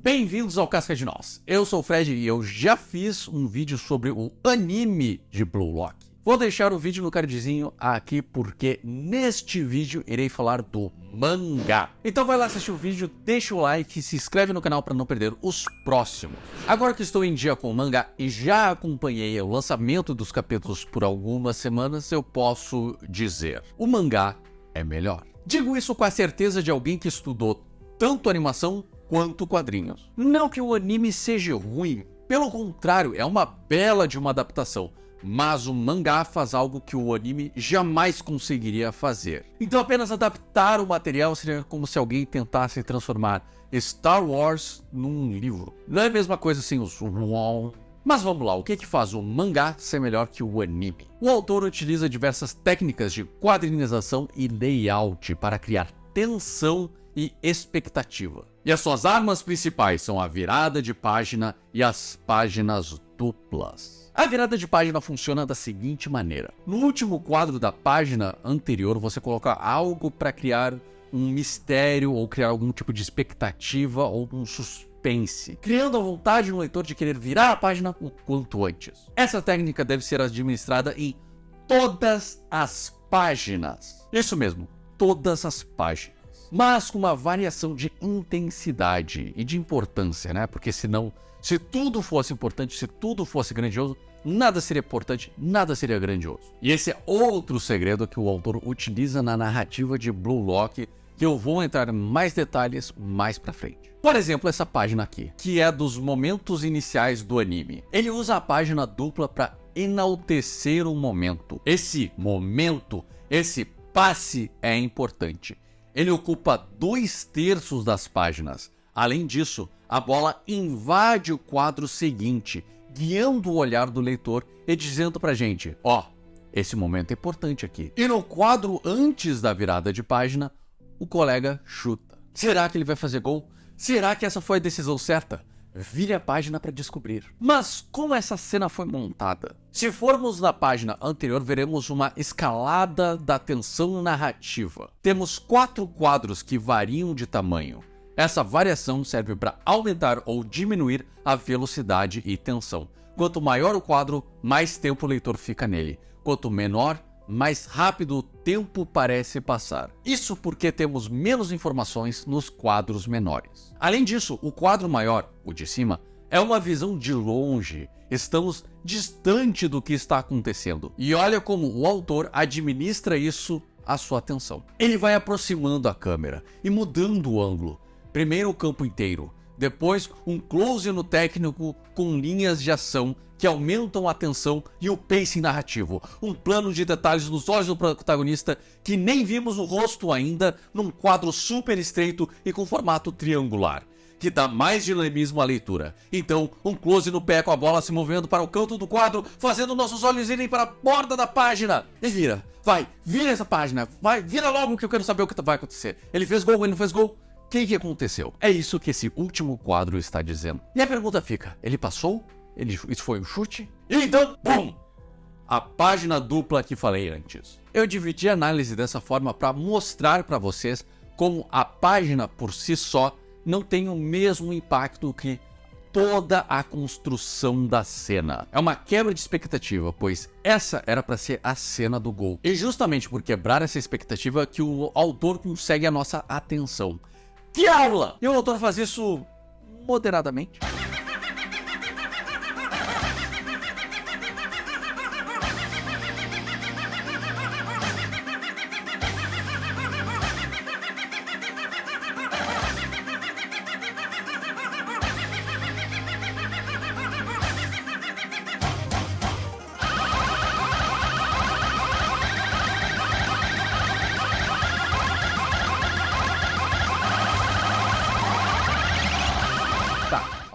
Bem-vindos ao Casca de Nós. Eu sou o Fred e eu já fiz um vídeo sobre o anime de Blue Lock. Vou deixar o vídeo no cardzinho aqui porque neste vídeo irei falar do mangá. Então vai lá assistir o vídeo, deixa o like e se inscreve no canal para não perder os próximos. Agora que estou em dia com o mangá e já acompanhei o lançamento dos capítulos por algumas semanas, eu posso dizer: o mangá é melhor. Digo isso com a certeza de alguém que estudou tanto animação quanto quadrinhos. Não que o anime seja ruim, pelo contrário, é uma bela de uma adaptação. Mas o mangá faz algo que o anime jamais conseguiria fazer. Então apenas adaptar o material seria como se alguém tentasse transformar Star Wars num livro. Não é a mesma coisa sem os wow. Mas vamos lá, o que faz o mangá ser melhor que o anime? O autor utiliza diversas técnicas de quadrinização e layout para criar tensão e expectativa. E as suas armas principais são a virada de página e as páginas duplas. A virada de página funciona da seguinte maneira: no último quadro da página anterior, você coloca algo para criar um mistério ou criar algum tipo de expectativa ou um suspense, criando a vontade no leitor de querer virar a página o quanto antes. Essa técnica deve ser administrada em todas as páginas. Isso mesmo, todas as páginas. Mas com uma variação de intensidade e de importância, né? Porque senão, se tudo fosse importante, se tudo fosse grandioso, nada seria importante, nada seria grandioso. E esse é outro segredo que o autor utiliza na narrativa de Blue Lock, que eu vou entrar em mais detalhes mais pra frente. Por exemplo, essa página aqui, que é dos momentos iniciais do anime. Ele usa a página dupla para enaltecer o momento. Esse momento, esse passe é importante. Ele ocupa 2/3 das páginas. Além disso, a bola invade o quadro seguinte, guiando o olhar do leitor e dizendo pra gente: ó, esse momento é importante aqui. E no quadro antes da virada de página, o colega chuta. Será que ele vai fazer gol? Será que essa foi a decisão certa? Vire a página para descobrir. Mas como essa cena foi montada? Se formos na página anterior, veremos uma escalada da tensão narrativa. Temos 4 quadros que variam de tamanho. Essa variação serve para aumentar ou diminuir a velocidade e tensão. Quanto maior o quadro, mais tempo o leitor fica nele. Quanto menor, mais rápido o tempo parece passar. Isso porque temos menos informações nos quadros menores. Além disso, o quadro maior, o de cima, é uma visão de longe. Estamos distante do que está acontecendo. E olha como o autor administra isso à sua atenção. Ele vai aproximando a câmera e mudando o ângulo. Primeiro o campo inteiro, depois um close no técnico com linhas de ação que aumentam a tensão e o pacing narrativo. Um plano de detalhes nos olhos do protagonista que nem vimos o rosto ainda, num quadro super estreito e com formato triangular, que dá mais dinamismo à leitura. Então, um close no pé com a bola se movendo para o canto do quadro, fazendo nossos olhos irem para a borda da página. E vira, vai, vira essa página, vai, vira logo que eu quero saber o que vai acontecer. Ele fez gol, ele não fez gol? O que aconteceu? É isso que esse último quadro está dizendo. E a pergunta fica: ele passou? Isso foi um chute? E então, bum! A página dupla que falei antes. Eu dividi a análise dessa forma para mostrar para vocês como a página por si só não tem o mesmo impacto que toda a construção da cena. É uma quebra de expectativa, pois essa era para ser a cena do gol. E justamente por quebrar essa expectativa que o autor consegue a nossa atenção. Que aula! E o autor faz isso moderadamente.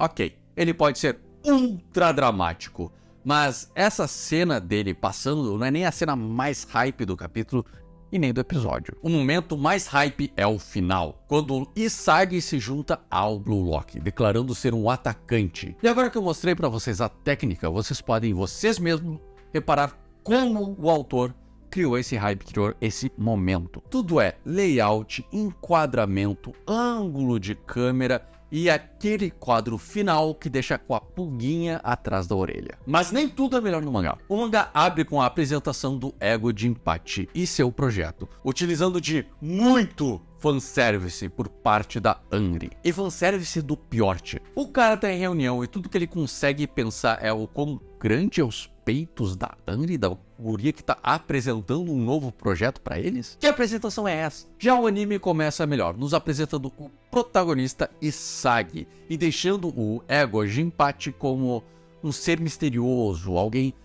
Ok, ele pode ser ultra dramático, mas essa cena dele passando não é nem a cena mais hype do capítulo e nem do episódio. O momento mais hype é o final, quando Isagi se junta ao Blue Lock, declarando ser um atacante. E agora que eu mostrei para vocês a técnica, vocês podem vocês mesmos reparar como o autor criou esse hype, criou esse momento. Tudo é layout, enquadramento, ângulo de câmera, e aquele quadro final que deixa com a pulguinha atrás da orelha. Mas nem tudo é melhor no mangá. O mangá abre com a apresentação do Ego Jinpachi e seu projeto, utilizando de muito fanservice por parte da Anri. E fanservice do pior tipo. O cara tá em reunião e tudo que ele consegue pensar é o quão grande é os peitos da Anri, da guria que tá apresentando um novo projeto pra eles? Que apresentação é essa? Já o anime começa melhor, nos apresentando o protagonista Isagi e deixando o Ego Jinpachi como um ser misterioso, alguém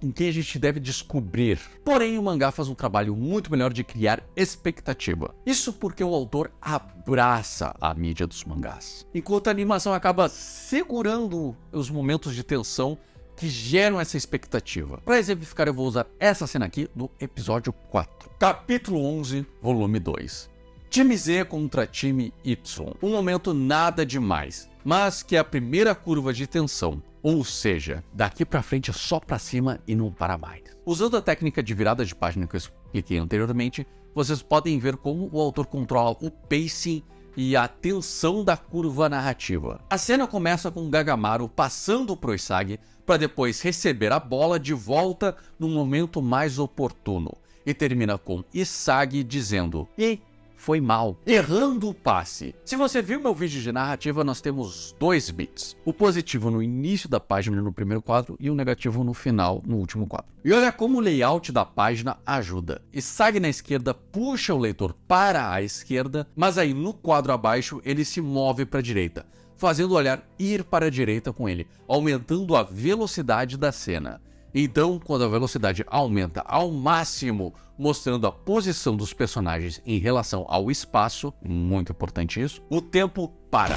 com quem a gente deve descobrir. Porém, o mangá faz um trabalho muito melhor de criar expectativa. Isso porque o autor abraça a mídia dos mangás, enquanto a animação acaba segurando os momentos de tensão que geram essa expectativa. Para exemplificar, eu vou usar essa cena aqui do episódio 4. Capítulo 11, volume 2. Time Z contra time Y. Um momento nada demais, mas que é a primeira curva de tensão. Ou seja, daqui pra frente é só pra cima e não para mais. Usando a técnica de virada de página que eu expliquei anteriormente, vocês podem ver como o autor controla o pacing e a tensão da curva narrativa. A cena começa com Gagamaru passando pro Isagi para depois receber a bola de volta no momento mais oportuno. E termina com Isagi dizendo: "E foi mal", errando o passe. Se você viu meu vídeo de narrativa, nós temos dois bits. O positivo no início da página no primeiro quadro e o negativo no final, no último quadro. E olha como o layout da página ajuda. Isagi na esquerda puxa o leitor para a esquerda, mas aí no quadro abaixo ele se move para a direita, fazendo o olhar ir para a direita com ele, aumentando a velocidade da cena. Então, quando a velocidade aumenta ao máximo, mostrando a posição dos personagens em relação ao espaço, muito importante isso, o tempo para.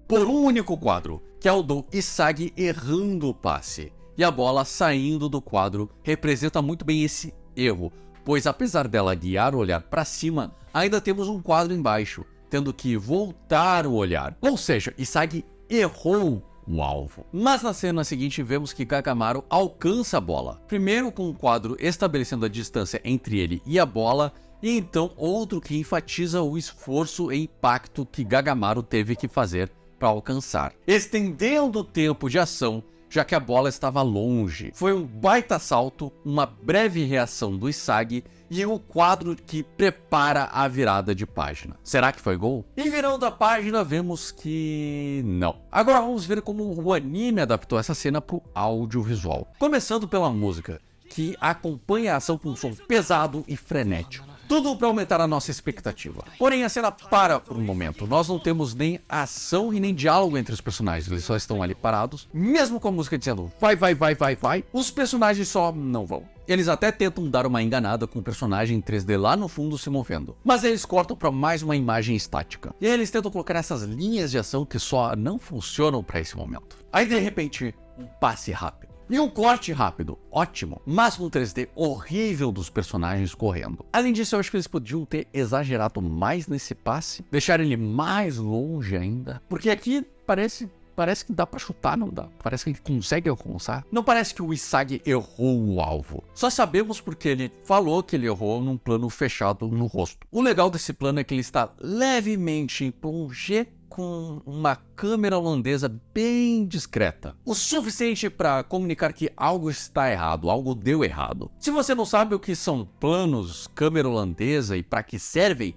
Por um único quadro, que é o do Isagi errando o passe. E a bola saindo do quadro representa muito bem esse erro, pois apesar dela guiar o olhar para cima, ainda temos um quadro embaixo, tendo que voltar o olhar. Ou seja, Isagi errou o alvo. Mas na cena seguinte vemos que Gagamaru alcança a bola. Primeiro com um quadro estabelecendo a distância entre ele e a bola, e então outro que enfatiza o esforço e impacto que Gagamaru teve que fazer para alcançar, estendendo o tempo de ação, já que a bola estava longe. Foi um baita salto, uma breve reação do Isagi e o quadro que prepara a virada de página. Será que foi gol? E virando a página, vemos que não. Agora vamos ver como o anime adaptou essa cena para o audiovisual. Começando pela música, que acompanha a ação com um som pesado e frenético. Tudo para aumentar a nossa expectativa. Porém, a cena para por um momento. Nós não temos nem ação e nem diálogo entre os personagens. Eles só estão ali parados. Mesmo com a música dizendo vai, vai, vai, vai, vai, os personagens só não vão. Eles até tentam dar uma enganada com o personagem em 3D lá no fundo se movendo. Mas eles cortam para mais uma imagem estática. E aí eles tentam colocar essas linhas de ação que só não funcionam para esse momento. Aí de repente, um passe rápido. E um corte rápido, ótimo, mas com 3D horrível dos personagens correndo. Além disso, eu acho que eles podiam ter exagerado mais nesse passe, deixar ele mais longe ainda, porque aqui parece que dá pra chutar, não dá. Parece que ele consegue alcançar. Não parece que o Isagi errou o alvo. Só sabemos porque ele falou que ele errou num plano fechado no rosto. O legal desse plano é que ele está levemente em plongé com uma câmera holandesa bem discreta. O suficiente para comunicar que algo está errado, algo deu errado. Se você não sabe o que são planos, câmera holandesa e para que servem,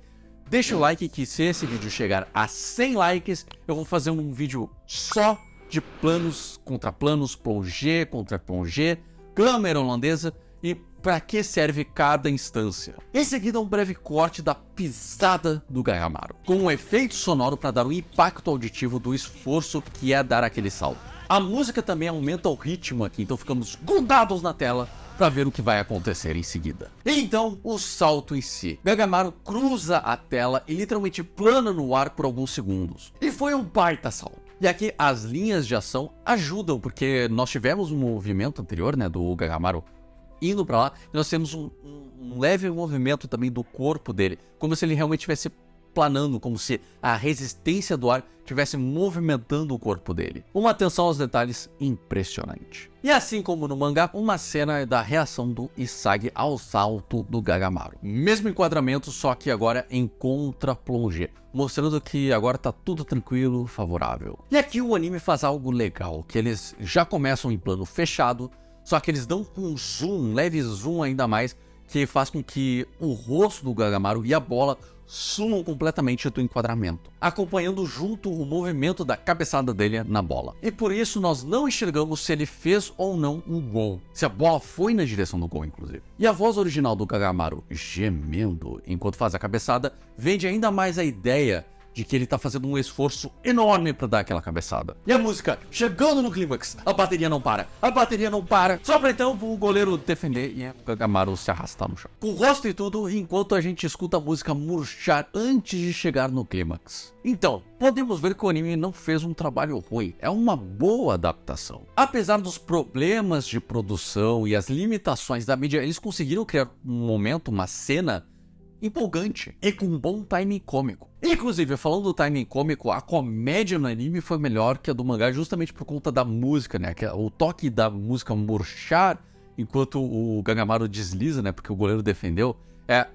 deixa o like que se esse vídeo chegar a 100 likes, eu vou fazer um vídeo só de planos contra planos, plongé contra plongé, câmera holandesa e para que serve cada instância. Em seguida, um breve corte da pisada do Gagamaru, com um efeito sonoro para dar um impacto auditivo do esforço que é dar aquele salto. A música também aumenta o ritmo aqui, então ficamos grudados na tela para ver o que vai acontecer em seguida. E então, o salto em si. Gagamaru cruza a tela e literalmente plana no ar por alguns segundos. E foi um baita salto. E aqui as linhas de ação ajudam, porque nós tivemos um movimento anterior, né, do Gagamaru indo pra lá, e nós temos um leve movimento também do corpo dele, como se ele realmente estivesse planando, como se a resistência do ar estivesse movimentando o corpo dele. Uma atenção aos detalhes impressionante. E assim como no mangá, uma cena é da reação do Isagi ao salto do Gagamaru. Mesmo enquadramento, só que agora em contra-plongé, mostrando que agora tá tudo tranquilo, favorável. E aqui o anime faz algo legal, que eles já começam em plano fechado, só que eles dão um zoom, um leve zoom ainda mais, que faz com que o rosto do Gagamaru e a bola sumam completamente do enquadramento, acompanhando junto o movimento da cabeçada dele na bola. E por isso nós não enxergamos se ele fez ou não um gol, se a bola foi na direção do gol, inclusive. E a voz original do Gagamaru gemendo enquanto faz a cabeçada vende ainda mais a ideia de que ele tá fazendo um esforço enorme pra dar aquela cabeçada. E a música chegando no clímax, a bateria não para, só pra então o goleiro defender e o Gagamaru se arrastar no chão. Com o rosto e tudo, enquanto a gente escuta a música murchar antes de chegar no clímax. Então, podemos ver que o anime não fez um trabalho ruim, é uma boa adaptação. Apesar dos problemas de produção e as limitações da mídia, eles conseguiram criar um momento, uma cena empolgante e com um bom timing cômico. Inclusive, falando do timing cômico, a comédia no anime foi melhor que a do mangá justamente por conta da música, né? O toque da música murchar enquanto o Gagamaru desliza, né? Porque o goleiro defendeu, é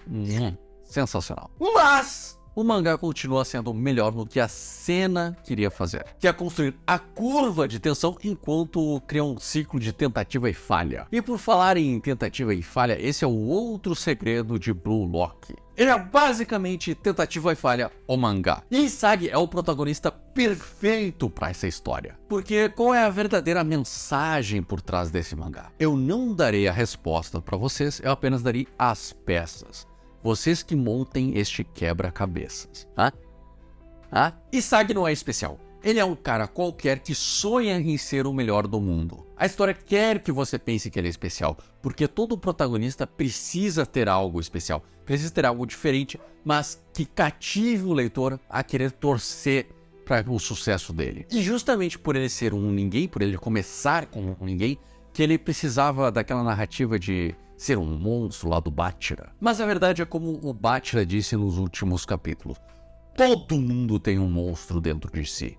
sensacional. Mas o mangá continua sendo melhor no que a cena queria fazer, que é construir a curva de tensão enquanto cria um ciclo de tentativa e falha. E por falar em tentativa e falha, esse é o outro segredo de Blue Lock. Ele é basicamente tentativa e falha o mangá. E Isagi é o protagonista perfeito para essa história. Porque qual é a verdadeira mensagem por trás desse mangá? Eu não darei a resposta para vocês, eu apenas darei as peças. Vocês que montem este quebra-cabeças. Isagi não é especial. Ele é um cara qualquer que sonha em ser o melhor do mundo. A história quer que você pense que ele é especial, porque todo protagonista precisa ter algo especial, precisa ter algo diferente, mas que cative o leitor a querer torcer para o sucesso dele. E justamente por ele ser um ninguém, por ele começar com um ninguém, que ele precisava daquela narrativa de ser um monstro lá do Bátira. Mas a verdade é como o Bátira disse nos últimos capítulos. Todo mundo tem um monstro dentro de si.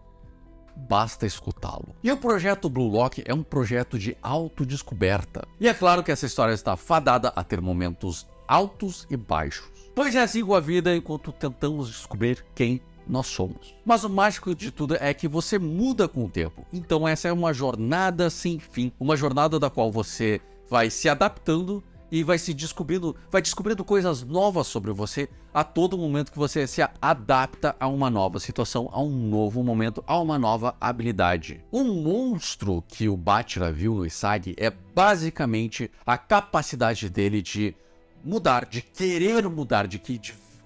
Basta escutá-lo. E o projeto Blue Lock é um projeto de autodescoberta. E é claro que essa história está fadada a ter momentos altos e baixos. Pois é assim com a vida enquanto tentamos descobrir quem nós somos. Mas o mágico de tudo é que você muda com o tempo. Então essa é uma jornada sem fim. Uma jornada da qual você vai se adaptando e vai descobrindo coisas novas sobre você a todo momento que você se adapta a uma nova situação, a um novo momento, a uma nova habilidade. O monstro que o Bátira viu no Isagi é basicamente a capacidade dele de mudar, de querer mudar, de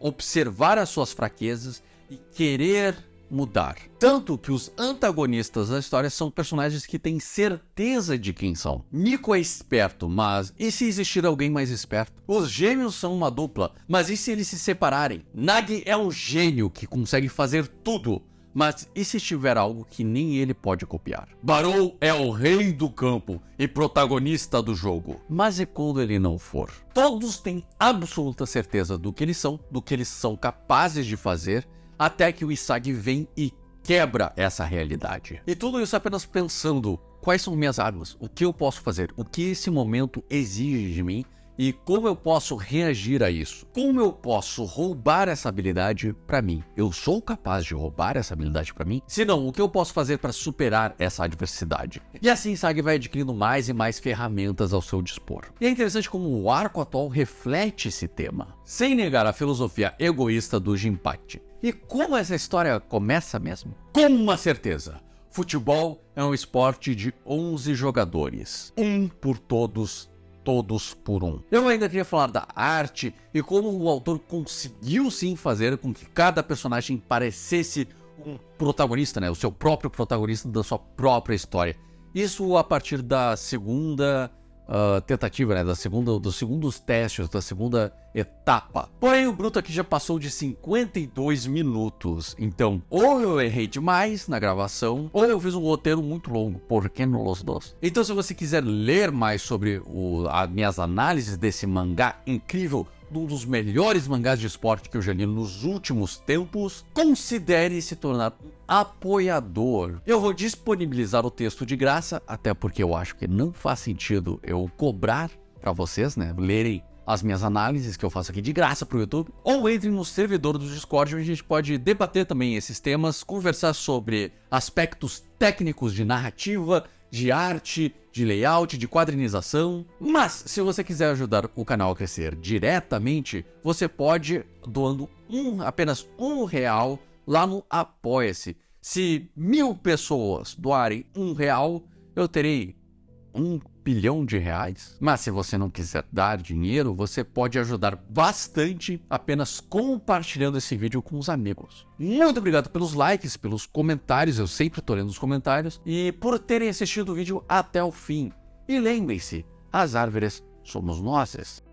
observar as suas fraquezas e querer mudar. Tanto que os antagonistas da história são personagens que têm certeza de quem são. Nico é esperto, mas e se existir alguém mais esperto? Os gêmeos são uma dupla, mas e se eles se separarem? Nagi é um gênio que consegue fazer tudo, mas e se tiver algo que nem ele pode copiar? Barou é o rei do campo e protagonista do jogo, mas e quando ele não for? Todos têm absoluta certeza do que eles são capazes de fazer, até que o Isagi vem e quebra essa realidade. E tudo isso apenas pensando, quais são minhas armas? O que eu posso fazer? O que esse momento exige de mim? E como eu posso reagir a isso? Como eu posso roubar essa habilidade para mim? Eu sou capaz de roubar essa habilidade para mim? Se não, o que eu posso fazer para superar essa adversidade? E assim Isagi vai adquirindo mais e mais ferramentas ao seu dispor. E é interessante como o arco atual reflete esse tema, sem negar a filosofia egoísta do Jinpachi. E como essa história começa mesmo? Com uma certeza. Futebol é um esporte de 11 jogadores. Um por todos, todos por um. Eu ainda queria falar da arte e como o autor conseguiu sim fazer com que cada personagem parecesse um protagonista, né? O seu próprio protagonista da sua própria história. Isso a partir da segunda tentativa, né? Dos segundos testes, da segunda etapa. Porém, o Bruto aqui já passou de 52 minutos. Então, ou eu errei demais na gravação, ou eu fiz um roteiro muito longo. Por que não os dois? Então, se você quiser ler mais sobre as minhas análises desse mangá incrível, de um dos melhores mangás de esporte que eu já li nos últimos tempos, considere se tornar um apoiador. Eu vou disponibilizar o texto de graça, até porque eu acho que não faz sentido eu cobrar para vocês, né, lerem as minhas análises que eu faço aqui de graça pro YouTube, ou entre no servidor do Discord, onde a gente pode debater também esses temas, conversar sobre aspectos técnicos de narrativa, de arte, de layout, de quadrinização. Mas, se você quiser ajudar o canal a crescer diretamente, você pode doando apenas R$1 lá no Apoia-se. Se 1000 pessoas doarem R$1, eu terei R$1 bilhão. Mas se você não quiser dar dinheiro, você pode ajudar bastante apenas compartilhando esse vídeo com os amigos. Muito obrigado pelos likes, pelos comentários, eu sempre tô lendo os comentários, e por terem assistido o vídeo até o fim. E lembrem-se, as árvores somos nossas.